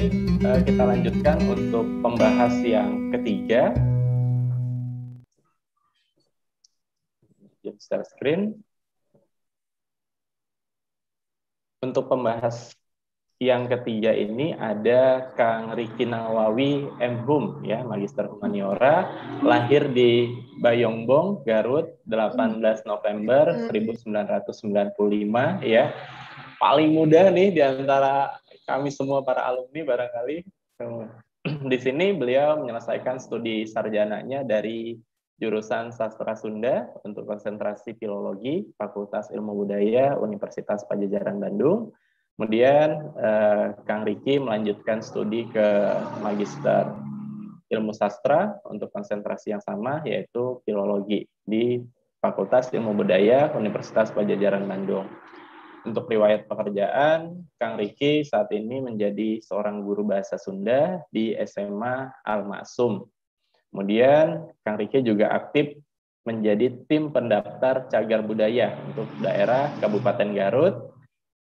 kita lanjutkan untuk pembahas yang ketiga. Share screen. Untuk pembahas yang ketiga ini ada Kang Riki Nawawi M.Hum, ya, Magister Humaniora, lahir di Bayongbong, Garut, 18 November 1995, ya. Paling muda nih di antara kami semua para alumni barangkali. Di sini beliau menyelesaikan studi sarjananya dari jurusan Sastra Sunda untuk konsentrasi Filologi, Fakultas Ilmu Budaya, Universitas Padjadjaran Bandung. Kemudian Kang Riki melanjutkan studi ke Magister Ilmu Sastra untuk konsentrasi yang sama, yaitu Filologi di Fakultas Ilmu Budaya, Universitas Padjadjaran Bandung. Untuk riwayat pekerjaan, Kang Riki saat ini menjadi seorang guru bahasa Sunda di SMA Al-Ma'sum. Kemudian Kang Riki juga aktif menjadi tim pendaftar cagar budaya untuk daerah Kabupaten Garut,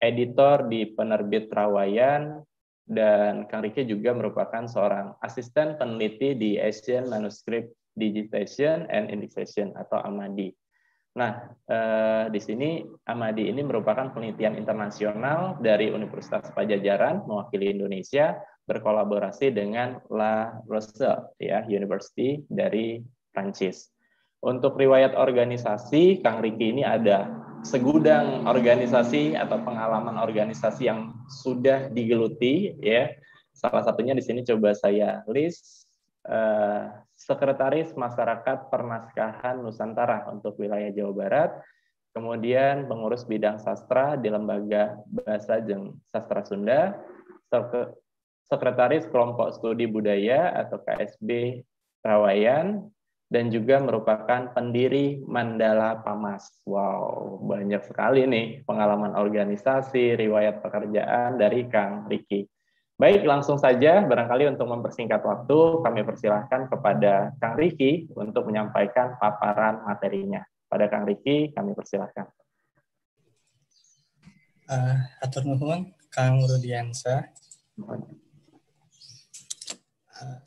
editor di penerbit Trawayan, dan Kang Riki juga merupakan seorang asisten peneliti di Asian Manuscript Digitization and Indexation atau AMADI. Nah, di sini AMADI ini merupakan penelitian internasional dari Universitas Padjadjaran mewakili Indonesia berkolaborasi dengan La Rochelle, ya, University dari Prancis. Untuk riwayat organisasi, Kang Riki ini ada segudang organisasi atau pengalaman organisasi yang sudah digeluti, ya. Salah satunya di sini coba saya list. Sekretaris Masyarakat Pernaskahan Nusantara untuk wilayah Jawa Barat, kemudian pengurus bidang sastra di Lembaga Bahasa jeung Sastra Sunda, Sekretaris Kelompok Studi Budaya atau KSB Trawayan, dan juga merupakan pendiri Mandala Pamas. Wow, banyak sekali nih pengalaman organisasi, riwayat pekerjaan dari Kang Riki. Baik, langsung saja, barangkali untuk mempersingkat waktu, kami persilahkan kepada Kang Riki untuk menyampaikan paparan materinya. Pada Kang Riki, kami persilahkan. Hatur nuhun, Kang Rudiansa.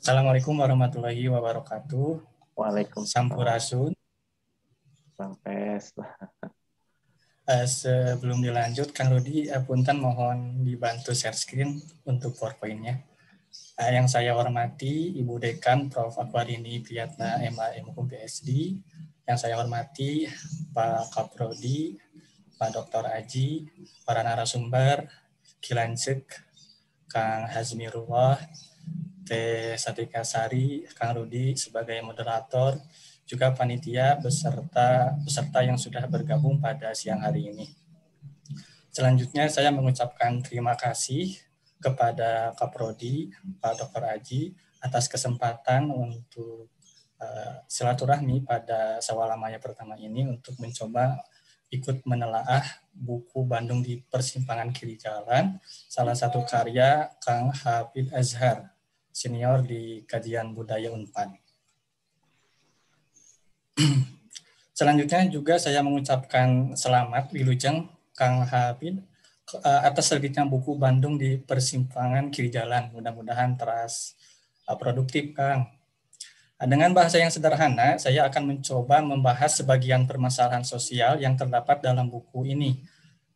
Assalamualaikum warahmatullahi wabarakatuh. Waalaikumsalam. Sampurasun. Sampai. Sebelum dilanjut, Kang Rudi, punten mohon dibantu share screen untuk PowerPoint-nya. Yang saya hormati Ibu Dekan Prof. Akwarini Priyatna MA MHum PSD, yang saya hormati Pak Kaprodi, Pak Dr. Aji, para narasumber, Kilancek, Kang Hazmirullah, Teh Satika Sari, Kang Rudi sebagai moderator, juga panitia beserta yang sudah bergabung pada siang hari ini. Selanjutnya saya mengucapkan terima kasih kepada Kaprodi, Pak Dr. Aji, atas kesempatan untuk silaturahmi pada Sawalamaya pertama ini untuk mencoba ikut menelaah buku Bandung di Persimpangan Kiri Jalan, salah satu karya Kang Hafid Azhar, senior di Kajian Budaya Unpad. Selanjutnya juga saya mengucapkan selamat wilujeng Kang Hafid atas terbitnya buku Bandung di Persimpangan Kiri Jalan. Mudah-mudahan teras produktif, Kang. Dengan bahasa yang sederhana, saya akan mencoba membahas sebagian permasalahan sosial yang terdapat dalam buku ini.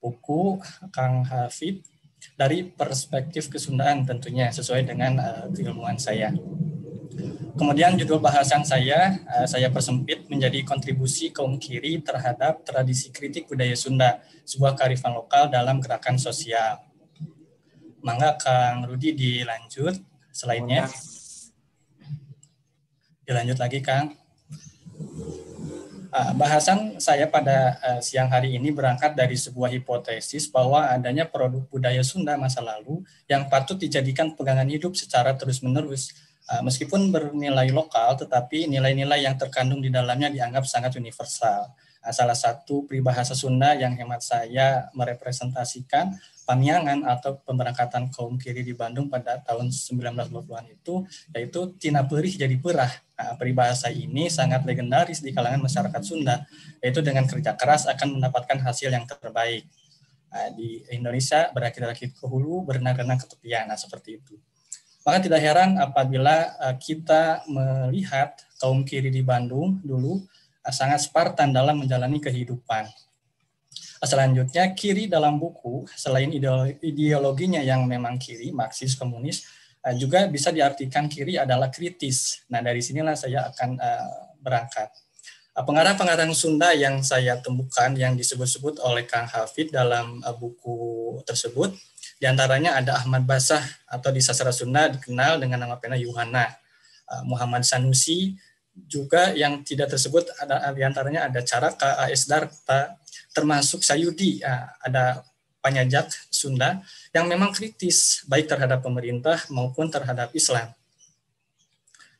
Buku Kang Hafid dari perspektif kesundaan tentunya sesuai dengan keilmuan saya. Kemudian judul bahasan saya persempit menjadi kontribusi kaum kiri terhadap tradisi kritik budaya Sunda, sebuah kearifan lokal dalam gerakan sosial. Mangga Kang Rudi dilanjut selainnya. Dilanjut lagi, Kang. Bahasan saya pada siang hari ini berangkat dari sebuah hipotesis bahwa adanya produk budaya Sunda masa lalu yang patut dijadikan pegangan hidup secara terus-menerus. Meskipun bernilai lokal, tetapi nilai-nilai yang terkandung di dalamnya dianggap sangat universal. Salah satu peribahasa Sunda yang hemat saya merepresentasikan pamiangan atau pemberangkatan kaum kiri di Bandung pada tahun 1920-an itu, yaitu tina perih jadi perah. Peribahasa ini sangat legendaris di kalangan masyarakat Sunda, yaitu dengan kerja keras akan mendapatkan hasil yang terbaik. Di Indonesia berakit-rakit ke hulu, berenang-renang ke tepian, seperti itu. Maka tidak heran apabila kita melihat kaum kiri di Bandung dulu sangat Spartan dalam menjalani kehidupan. Selanjutnya, kiri dalam buku, selain ideologinya yang memang kiri, Marxis, komunis, juga bisa diartikan kiri adalah kritis. Nah, dari sinilah saya akan berangkat. Pengarang-pengarang Sunda yang saya temukan yang disebut-sebut oleh Kang Hafid dalam buku tersebut, diantaranya ada Ahmad Basah atau di sastra Sunda dikenal dengan nama pena Yuhana, Muhammad Sanusi, juga yang tidak tersebut ada diantaranya ada Caraka, A.S. Darta, termasuk Sayudi, ada penyajak Sunda yang memang kritis baik terhadap pemerintah maupun terhadap Islam.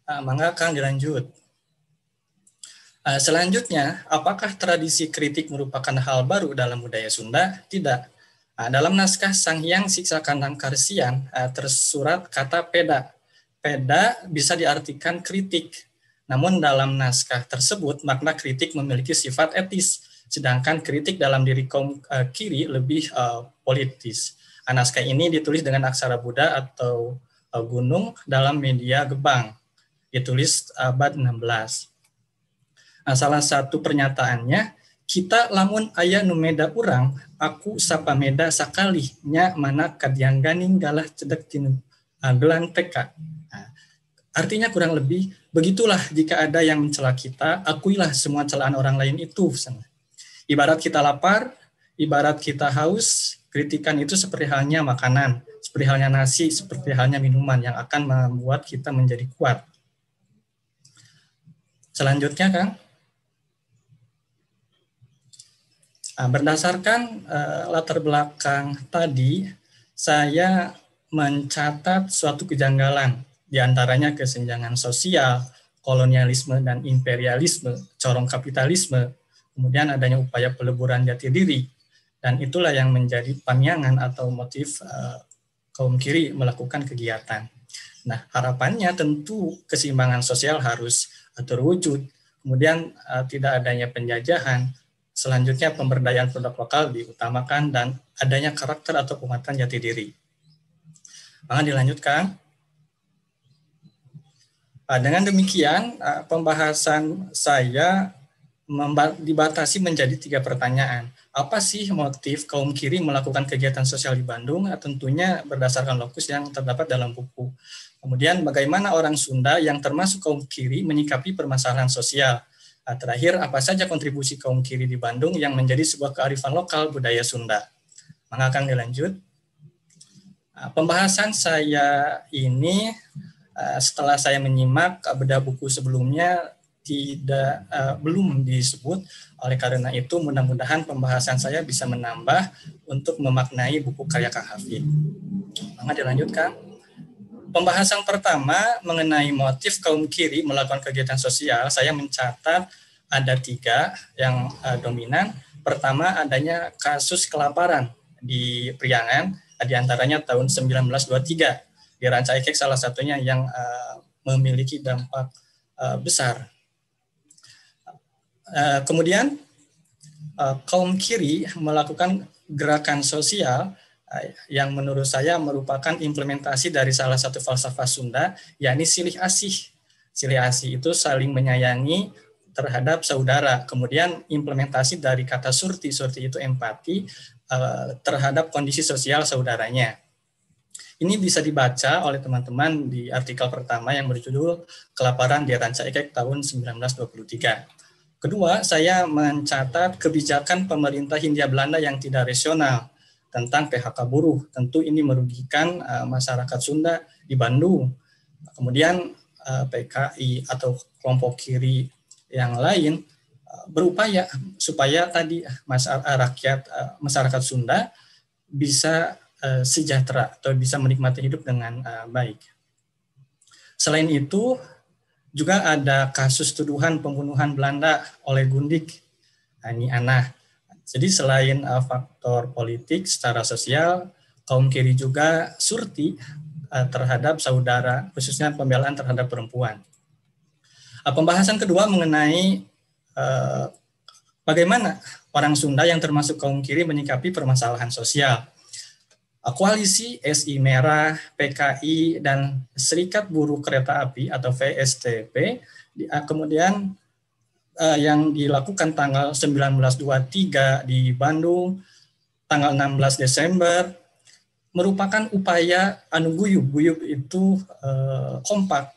Mangga Kang dilanjut. Selanjutnya, apakah tradisi kritik merupakan hal baru dalam budaya Sunda? Tidak. Dalam naskah Sang Hyang Siksa Kandang Karsian tersurat kata peda. Peda bisa diartikan kritik. Namun dalam naskah tersebut makna kritik memiliki sifat etis, sedangkan kritik dalam diri kaum kiri lebih politis. Naskah ini ditulis dengan aksara Buddha atau gunung dalam media gebang. Ditulis abad 16. Salah satu pernyataannya, kita lamun aya nu meda urang, aku sapa meda sakali nya mana kadiangganing galah cedek tinu gelan PK. Artinya kurang lebih, begitulah jika ada yang mencela kita, akuilah semua celaan orang lain itu. Ibarat kita lapar, ibarat kita haus, kritikan itu seperti halnya makanan, seperti halnya nasi, seperti halnya minuman yang akan membuat kita menjadi kuat. Selanjutnya, Kang. Berdasarkan latar belakang tadi, saya mencatat suatu kejanggalan, diantaranya kesenjangan sosial, kolonialisme dan imperialisme, corong kapitalisme, kemudian adanya upaya peleburan jati diri, dan itulah yang menjadi panyangan atau motif kaum kiri melakukan kegiatan. Nah, harapannya tentu keseimbangan sosial harus terwujud, kemudian tidak adanya penjajahan. Selanjutnya pemberdayaan produk lokal diutamakan dan adanya karakter atau penguatan jati diri. Maka dilanjutkan. Dengan demikian pembahasan saya dibatasi menjadi 3 pertanyaan. Apa sih motif kaum kiri melakukan kegiatan sosial di Bandung? Tentunya berdasarkan lokus yang terdapat dalam buku. Kemudian bagaimana orang Sunda yang termasuk kaum kiri menyikapi permasalahan sosial? Terakhir, apa saja kontribusi kaum kiri di Bandung yang menjadi sebuah kearifan lokal budaya Sunda? Maka akan dilanjut. Pembahasan saya ini setelah saya menyimak bedah buku sebelumnya belum disebut, oleh karena itu mudah-mudahan pembahasan saya bisa menambah untuk memaknai buku karya Kang Hafid. Maka dilanjutkan. Pembahasan pertama mengenai motif kaum kiri melakukan kegiatan sosial, saya mencatat ada 3 yang dominan. Pertama, adanya kasus kelaparan di Priangan, diantaranya tahun 1923. Di Ranca Ekek salah satunya yang memiliki dampak besar. Kemudian, kaum kiri melakukan gerakan sosial yang menurut saya merupakan implementasi dari salah satu falsafah Sunda, yakni silih asih. Silih asih itu saling menyayangi terhadap saudara. Kemudian implementasi dari kata surti, surti itu empati terhadap kondisi sosial saudaranya. Ini bisa dibaca oleh teman-teman di artikel pertama yang berjudul Kelaparan di Ranca Ekek tahun 1923. Kedua, saya mencatat kebijakan pemerintah Hindia Belanda yang tidak rasional tentang PHK buruh. Tentu ini merugikan masyarakat Sunda di Bandung. Kemudian PKI atau kelompok kiri yang lain berupaya supaya tadi masyarakat Sunda bisa sejahtera atau bisa menikmati hidup dengan baik. Selain itu, juga ada kasus tuduhan pembunuhan Belanda oleh Gundik Ani Anah. Jadi selain faktor politik secara sosial, kaum kiri juga surti terhadap saudara, khususnya pembelaan terhadap perempuan. Pembahasan kedua mengenai bagaimana orang Sunda yang termasuk kaum kiri menyikapi permasalahan sosial. koalisi SI Merah, PKI, dan Serikat Buruh Kereta Api atau VSTP, kemudian yang dilakukan tanggal 1923 di Bandung, tanggal 16 Desember, merupakan upaya guyub itu kompak,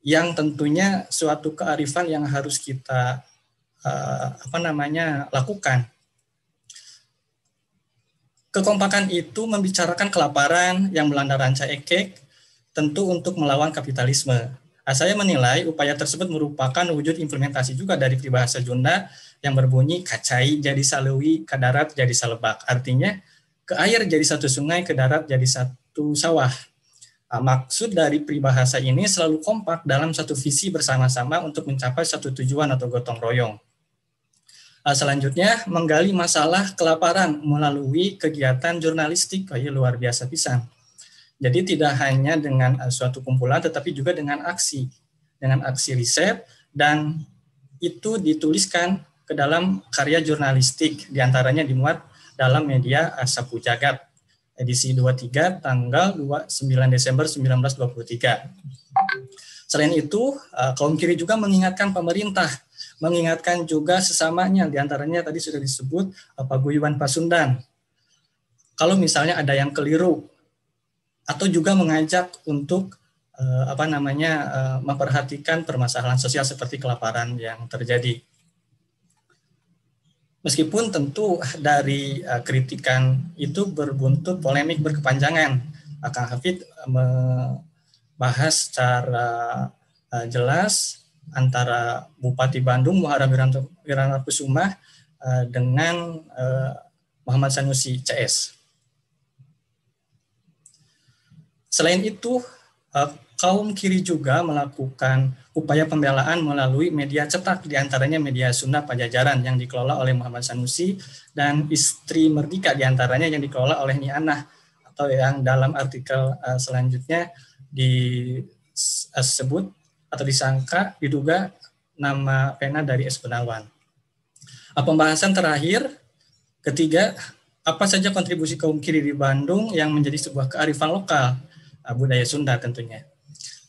yang tentunya suatu kearifan yang harus kita lakukan. Kekompakan itu membicarakan kelaparan yang melanda ranca ekek, tentu untuk melawan kapitalisme. Saya menilai upaya tersebut merupakan wujud implementasi juga dari peribahasa Sunda yang berbunyi kacai jadi salewi, ke darat jadi salebak. Artinya ke air jadi satu sungai, ke darat jadi satu sawah. Maksud dari peribahasa ini selalu kompak dalam satu visi bersama-sama untuk mencapai satu tujuan atau gotong royong. Selanjutnya, menggali masalah kelaparan melalui kegiatan jurnalistik. Luar biasa pisan. Jadi tidak hanya dengan suatu kumpulan, tetapi juga dengan aksi riset, dan itu dituliskan ke dalam karya jurnalistik, diantaranya dimuat dalam media Sapu Jagat, edisi 23, tanggal 29 Desember 1923. Selain itu, kaum kiri juga mengingatkan pemerintah, mengingatkan juga sesamanya, diantaranya tadi sudah disebut Paguyuban Pasundan. Kalau misalnya ada yang keliru, atau juga mengajak untuk memperhatikan permasalahan sosial seperti kelaparan yang terjadi. Meskipun tentu dari kritikan itu berbuntut polemik berkepanjangan, Kang Hafid membahas secara jelas antara Bupati Bandung Muharam Wiranarkusuma dengan Muhammad Sanusi CS. Selain itu, kaum kiri juga melakukan upaya pembelaan melalui media cetak, diantaranya media Sunda Pajajaran yang dikelola oleh Muhammad Sanusi, dan Istri Merdeka diantaranya yang dikelola oleh Nyi Anah, atau yang dalam artikel selanjutnya disebut atau disangka diduga nama pena dari S. Gunawan. Pembahasan terakhir, ketiga, apa saja kontribusi kaum kiri di Bandung yang menjadi sebuah kearifan lokal, budaya Sunda tentunya.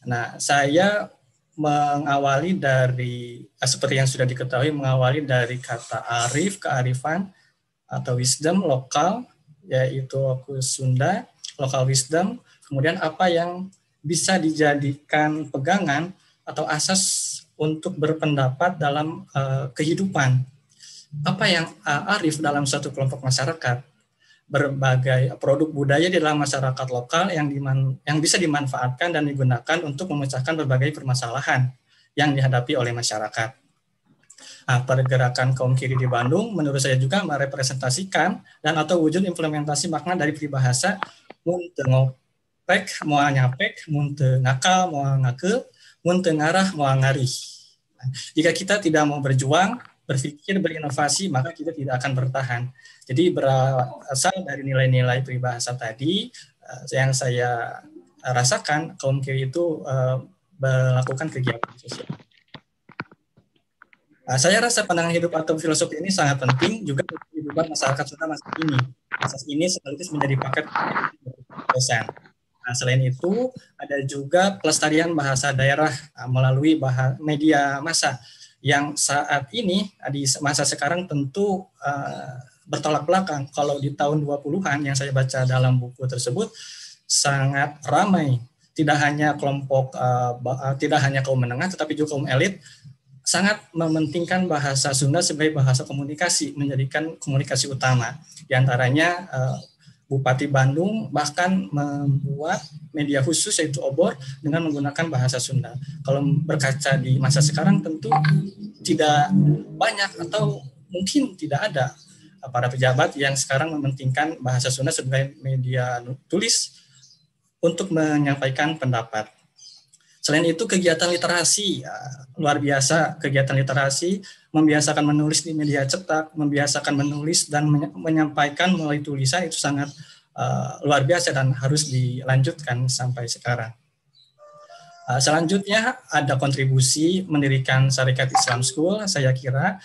Nah, saya mengawali dari, seperti yang sudah diketahui, mengawali dari kata arif, kearifan, atau wisdom lokal, yaitu lokus Sunda, local wisdom, kemudian apa yang bisa dijadikan pegangan atau asas untuk berpendapat dalam kehidupan. Apa yang arif dalam suatu kelompok masyarakat, berbagai produk budaya di dalam masyarakat lokal yang bisa dimanfaatkan dan digunakan untuk memecahkan berbagai permasalahan yang dihadapi oleh masyarakat. Pergerakan kaum kiri di Bandung menurut saya juga merepresentasikan dan atau wujud implementasi makna dari peribahasa mun teu ngopek moal nyapek, mun teu ngakal moal ngakeul, mun teu ngarah moal ngarih. Jika kita tidak mau berjuang, berpikir, berinovasi, maka kita tidak akan bertahan. Jadi berasal dari nilai-nilai peribahasa tadi yang saya rasakan kaum kiri itu melakukan kegiatan sosial. Saya rasa pandangan hidup atau filosofi ini sangat penting juga untuk kehidupan masyarakat Sunda masa ini. Asas ini sekaligus menjadi paket dosen. Selain itu, ada juga pelestarian bahasa daerah melalui media massa yang saat ini di masa sekarang tentu bertolak belakang. Kalau di tahun 20-an yang saya baca dalam buku tersebut sangat ramai, tidak hanya kelompok tidak hanya kaum menengah tetapi juga kaum elit sangat mementingkan bahasa Sunda sebagai bahasa komunikasi, menjadikan komunikasi utama. Di antaranya Bupati Bandung bahkan membuat media khusus yaitu Obor dengan menggunakan bahasa Sunda. Kalau berkaca di masa sekarang tentu tidak banyak atau mungkin tidak ada para pejabat yang sekarang mementingkan bahasa Sunda sebagai media tulis untuk menyampaikan pendapat. Selain itu kegiatan literasi, luar biasa kegiatan literasi, membiasakan menulis di media cetak, membiasakan menulis dan menyampaikan melalui tulisan itu sangat luar biasa dan harus dilanjutkan sampai sekarang. Selanjutnya ada kontribusi mendirikan Syarikat Islam School, saya kira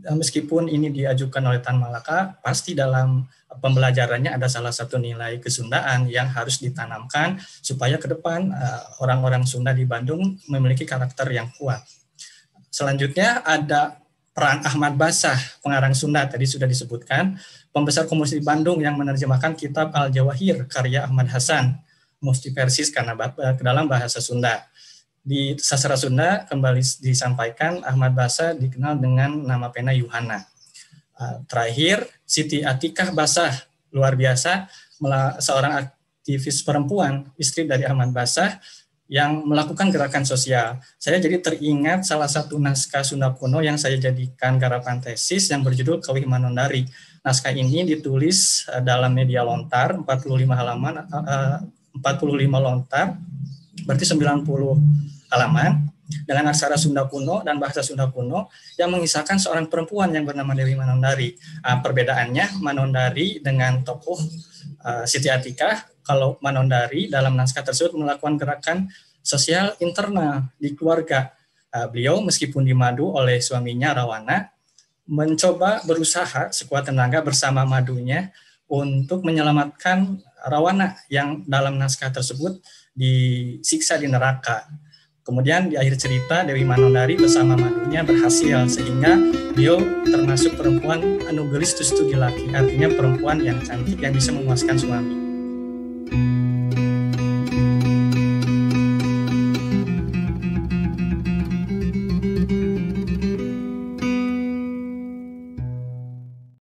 meskipun ini diajukan oleh Tan Malaka, pasti dalam pembelajarannya ada salah satu nilai kesundaan yang harus ditanamkan supaya ke depan orang-orang Sunda di Bandung memiliki karakter yang kuat. Selanjutnya ada peran Ahmad Basah, pengarang Sunda, tadi sudah disebutkan, pembesar komunis di Bandung yang menerjemahkan kitab Al-Jawahir karya Ahmad Hasan, multiversis karena ke dalam bahasa Sunda. Di sastra Sunda kembali disampaikan Ahmad Basah dikenal dengan nama pena Yuhana. Terakhir, Siti Atikah Basah, luar biasa, seorang aktivis perempuan, istri dari Ahmad Basah, yang melakukan gerakan sosial. Saya jadi teringat salah satu naskah Sunda kuno yang saya jadikan garapan tesis yang berjudul Kawih Manondari. Naskah ini ditulis dalam media lontar, 45 halaman, 45 lontar, berarti 90 halaman, dengan aksara Sunda kuno dan bahasa Sunda kuno yang mengisahkan seorang perempuan yang bernama Dewi Manondari. Perbedaannya, Manondari dengan tokoh Siti Atikah, kalau Manondari dalam naskah tersebut melakukan gerakan sosial internal di keluarga. Beliau meskipun dimadu oleh suaminya Rawana, mencoba berusaha sekuat tenaga bersama madunya untuk menyelamatkan Rawana yang dalam naskah tersebut disiksa di neraka. Kemudian di akhir cerita Dewi Manondari bersama madunya berhasil, sehingga beliau termasuk perempuan anugelis studi laki, artinya perempuan yang cantik yang bisa memuaskan suami.